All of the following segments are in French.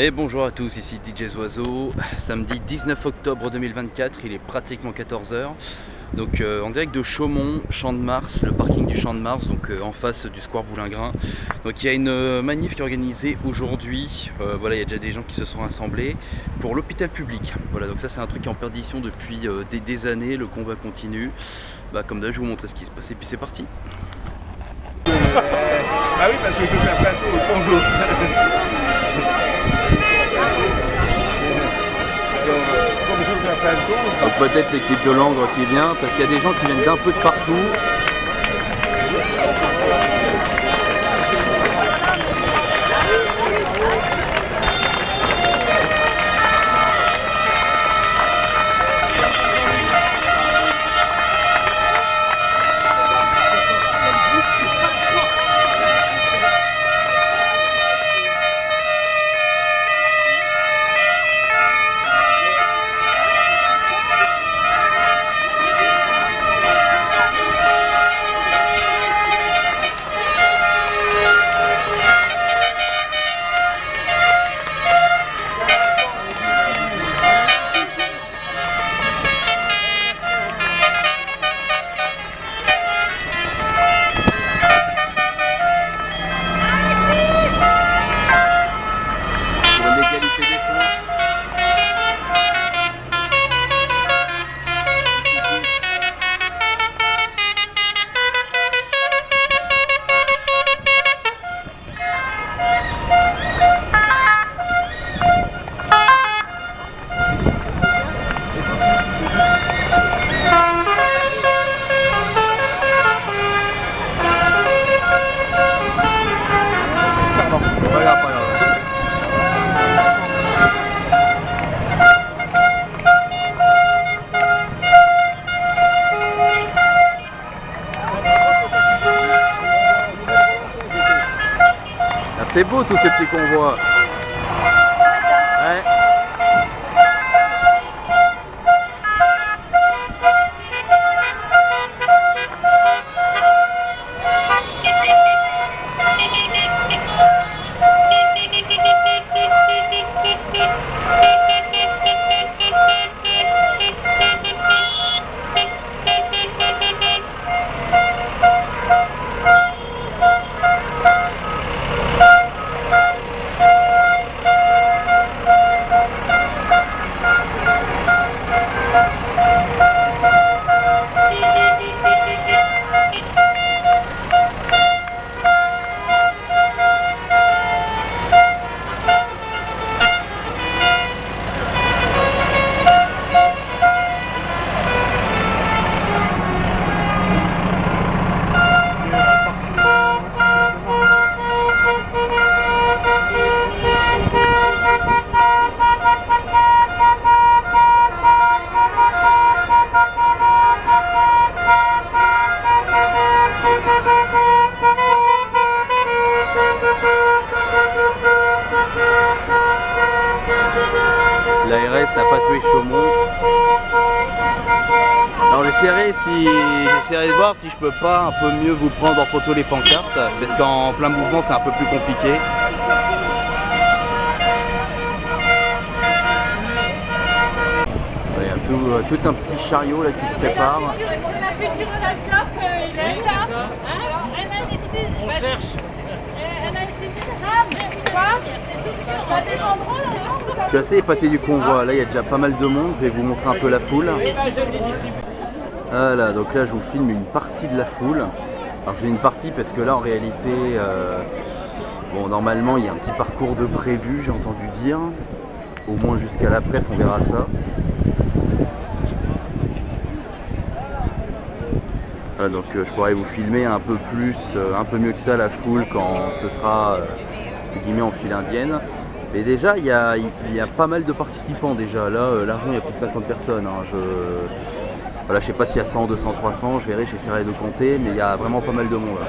Et bonjour à tous, ici DJ Oiseau, samedi 19 octobre 2024, il est pratiquement 14 h. Donc en direct de Chaumont, Champ de Mars, le parking du Champ de Mars, donc en face du Square Boulingrin. Donc il y a une manif qui est organisée aujourd'hui, voilà, il y a déjà des gens qui se sont rassemblés pour l'hôpital public. Voilà, donc ça c'est un truc qui est en perdition depuis des années, le combat continue. Comme d'hab, je vais vous montrer ce qui se passe et puis c'est parti. Ah oui, parce que je fais un plateau au bonjour. Donc peut-être l'équipe de Langres qui vient, parce qu'il y a des gens qui viennent d'un peu de partout. C'est beau tous ces petits convois. Ouais. L'ARS n'a pas tué Chaumont. Alors j'essaierai de voir si je peux pas un peu mieux vous prendre en photo les pancartes, parce qu'en plein mouvement c'est un peu plus compliqué. Il y a tout un petit chariot là qui se prépare. On cherche. Je suis assez épaté du convoi, là il y a déjà pas mal de monde, je vais vous montrer un peu la foule. Voilà, donc là je vous filme une partie de la foule. Alors je dis une partie parce que là en réalité, bon normalement il y a un petit parcours de prévu, j'ai entendu dire. Au moins jusqu'à la pref on verra ça. Voilà, donc je pourrais vous filmer un peu plus, un peu mieux que ça la foule quand ce sera entre guillemets en file indienne. Mais déjà il y a pas mal de participants déjà, là largement il y a plus de 50 personnes. Hein. Voilà, je sais pas s'il y a 100, 200, 300, je verrai, j'essaierai de compter, mais il y a vraiment pas mal de monde là.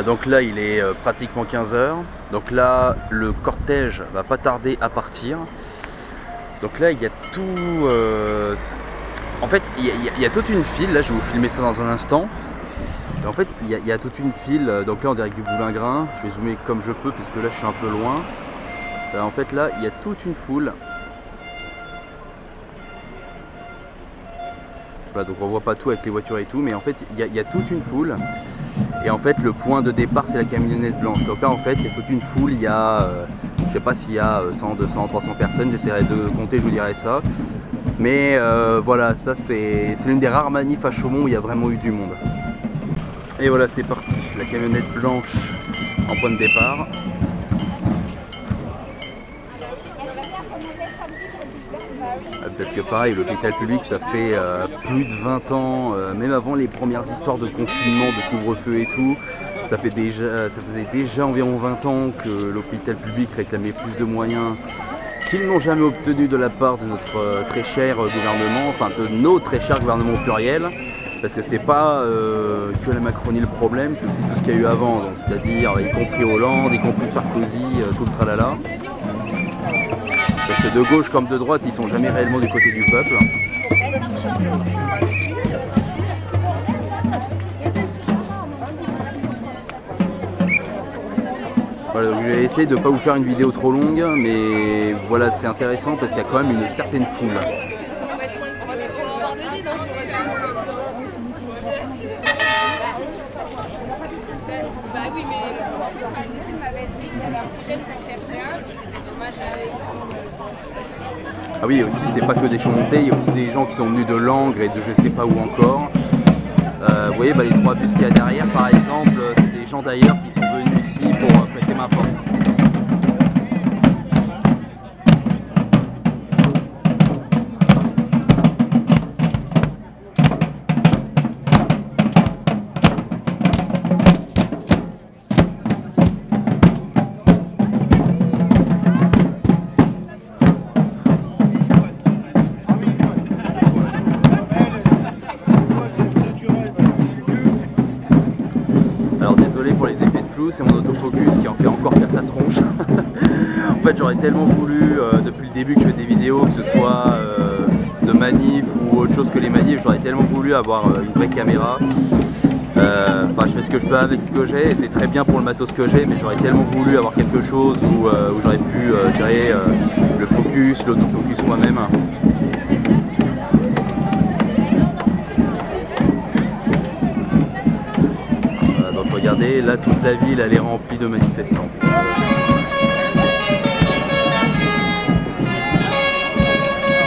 donc là il est pratiquement 15 h. Donc là le cortège va pas tarder à partir. Donc là il y a tout... En fait il y a toute une file, là je vais vous filmer ça dans un instant. Et en fait il y a toute une file, donc là en direct du Boulingrin, je vais zoomer comme je peux puisque là je suis un peu loin. En fait là il y a toute une foule. Voilà, donc on voit pas tout avec les voitures et tout, mais en fait il y a toute une foule. Et en fait le point de départ c'est la camionnette blanche. Donc là en fait il y a toute une foule, il y a je sais pas s'il y a 100, 200, 300 personnes, j'essaierai de compter, je vous dirai ça. Mais voilà, ça c'est l'une des rares manifs à Chaumont où il y a vraiment eu du monde. Et voilà, c'est parti, la camionnette blanche en point de départ. Parce que pareil, l'hôpital public ça fait plus de 20 ans, même avant les premières histoires de confinement, de couvre-feu et tout, ça faisait déjà environ 20 ans que l'hôpital public réclamait plus de moyens qu'ils n'ont jamais obtenu de la part de notre très cher gouvernement, enfin de nos très chers gouvernements pluriels, parce que c'est pas que la Macronie le problème, c'est aussi tout ce qu'il y a eu avant, c'est-à-dire y compris Hollande, y compris Sarkozy, tout le tralala. Parce que de gauche comme de droite, ils sont jamais réellement du côté du peuple. Voilà, donc je vais essayer de ne pas vous faire une vidéo trop longue, mais voilà, c'est intéressant parce qu'il y a quand même une certaine foule. Bah oui, mais il m'avait dit qu'il y avait un petit jeune pour chercher un, c'était dommage. Ah oui, aussi c'est pas que des Chaumontais, il y a aussi des gens qui sont venus de Langres et de je sais pas où encore. Vous voyez, bah, les trois bus qu'il y a derrière par exemple, c'est des gens d'ailleurs qui sont venus ici pour prêter main forte. Pour les effets de flou, c'est mon autofocus qui en fait encore faire sa tronche. En fait j'aurais tellement voulu depuis le début que je fais des vidéos, que ce soit de manif ou autre chose que les manifs, j'aurais tellement voulu avoir une vraie caméra. Enfin je fais ce que je peux avec ce que j'ai et c'est très bien pour le matos que j'ai, mais j'aurais tellement voulu avoir quelque chose où j'aurais pu gérer le focus, l'autofocus moi-même. Regardez, là toute la ville elle est remplie de manifestants.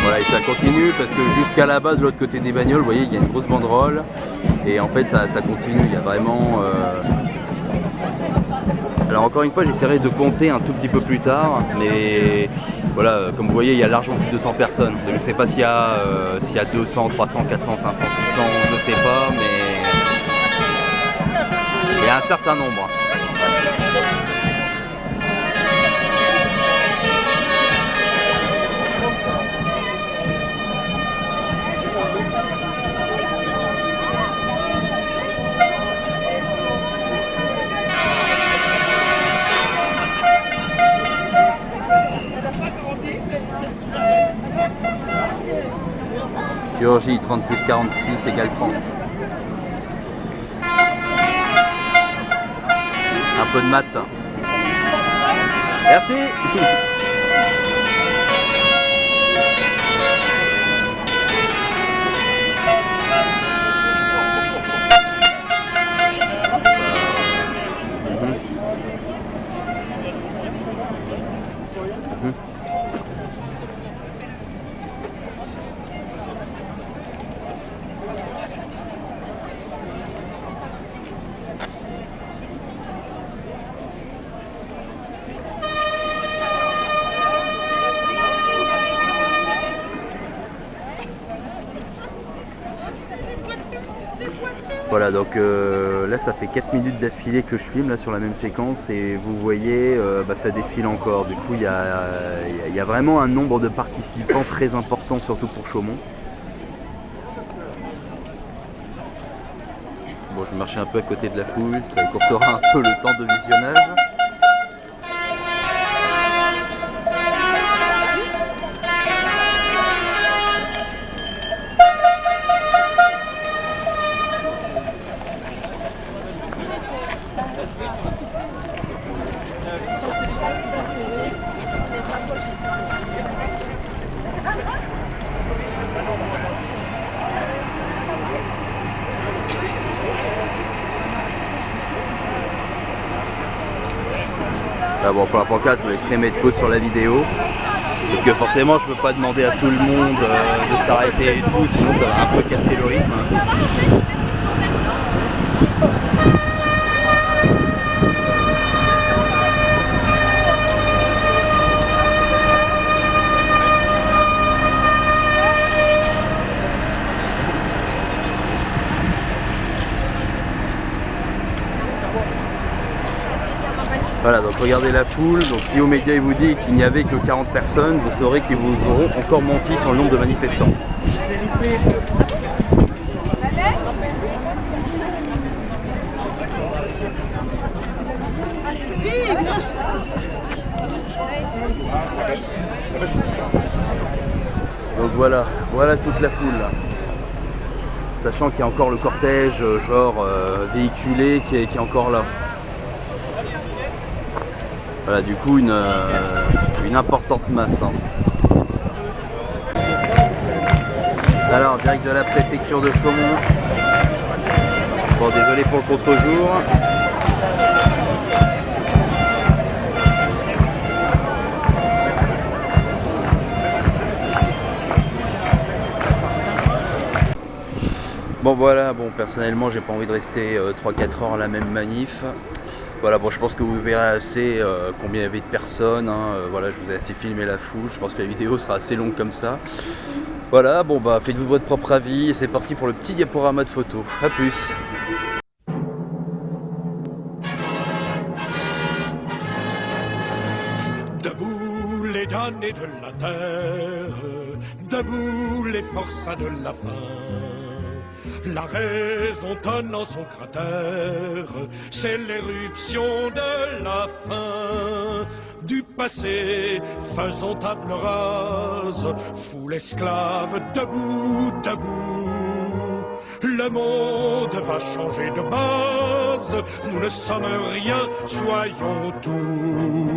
Voilà, et ça continue parce que jusqu'à là-bas de l'autre côté des bagnoles, vous voyez, il y a une grosse banderole et en fait ça continue, il y a vraiment... Alors encore une fois j'essaierai de compter un tout petit peu plus tard, mais voilà, comme vous voyez il y a largement plus de 200 personnes. Je ne sais pas s'il y a 200, 300, 400, 500, 600, je ne sais pas, mais... il y a un certain nombre. Chirurgie 30 plus 46 égale 30. Un peu de maths. Merci. Voilà, donc là ça fait 4 minutes d'affilée que je filme là sur la même séquence et vous voyez ça défile encore. Du coup il y a vraiment un nombre de participants très important, surtout pour Chaumont. Bon, je vais marcher un peu à côté de la foule, ça écourtera un peu le temps de visionnage. Là, bon, pour la pancarte, je vous laisserai mettre pause sur la vidéo. Parce que forcément, je peux pas demander à tout le monde de s'arrêter et tout, sinon ça va un peu casser le rythme. Voilà, donc regardez la foule. Donc si Oméga il vous dit qu'il n'y avait que 40 personnes, vous saurez qu'ils vous auront encore menti sur le nombre de manifestants. Donc voilà, voilà toute la foule là. Sachant qu'il y a encore le cortège genre véhiculé qui est encore là. Voilà, du coup une importante masse. Hein. Alors, direct de la préfecture de Chaumont. Bon, désolé pour le contre-jour. Bon voilà, bon personnellement j'ai pas envie de rester 3-4 heures à la même manif. Voilà, bon je pense que vous verrez assez combien il y avait de personnes, hein. Voilà, je vous ai assez filmé la foule, je pense que la vidéo sera assez longue comme ça. Voilà, bon bah faites-vous votre propre avis et c'est parti pour le petit diaporama de photos. A plus. Debout les damnés de la terre, debout les forçats de la faim. La raison tonne en son cratère, c'est l'éruption de la fin. Du passé, faisons table rase, foule esclave, debout, debout. Le monde va changer de base, nous ne sommes rien, soyons tout.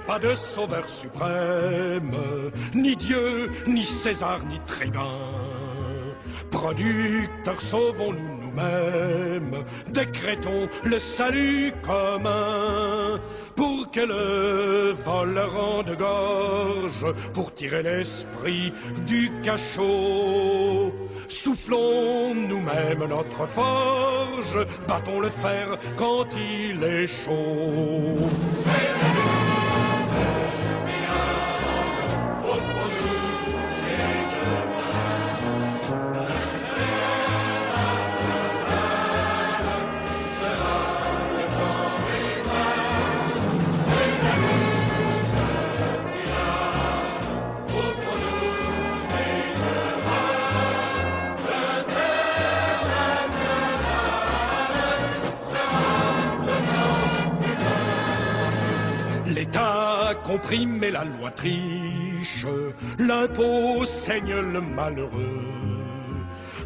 Pas de sauveur suprême, ni Dieu, ni César, ni tribun. Producteurs, sauvons-nous nous-mêmes, décrétons le salut commun. Pour que le vol rende gorge, pour tirer l'esprit du cachot. Soufflons nous-mêmes notre forge, battons le fer quand il est chaud. L'État comprime et la loi triche, l'impôt saigne le malheureux.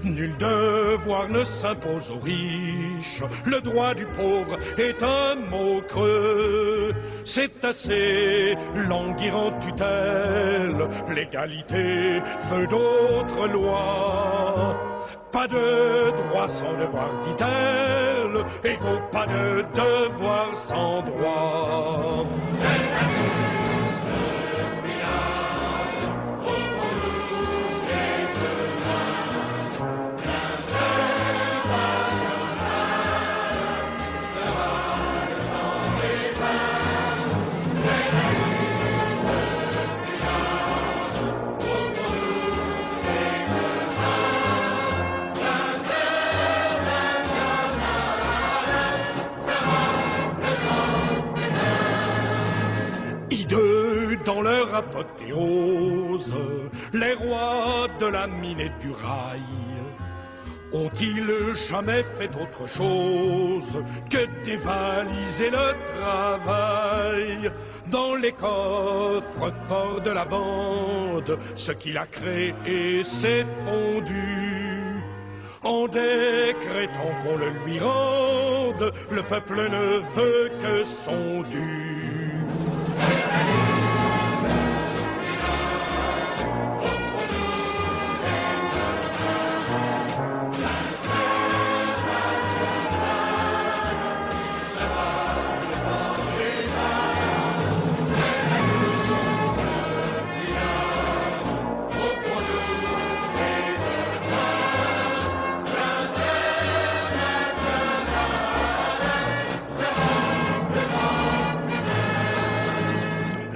Nul devoir ne s'impose aux riches, le droit du pauvre est un mot creux. C'est assez languir en tutelle, l'égalité veut d'autres lois. Pas de droit sans devoir, dit-elle, égaux, pas de devoir sans droit. apothéose, les rois de la mine et du rail ont-ils jamais fait autre chose que dévaliser le travail? Dans les coffres forts de la bande, ce qu'il a créé s'est fondu. En décrétant qu'on le lui rende, le peuple ne veut que son dû.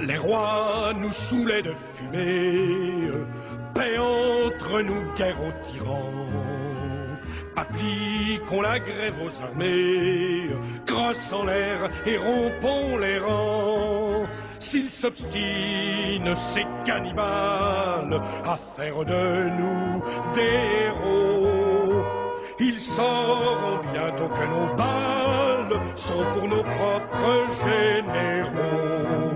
Les rois nous saoulaient de fumée, paix entre nous, guerre aux tyrans. Appliquons la grève aux armées, crosse en l'air et rompons les rangs. S'ils s'obstinent, ces cannibales, à faire de nous des héros, ils sauront bientôt que nos balles sont pour nos propres généraux.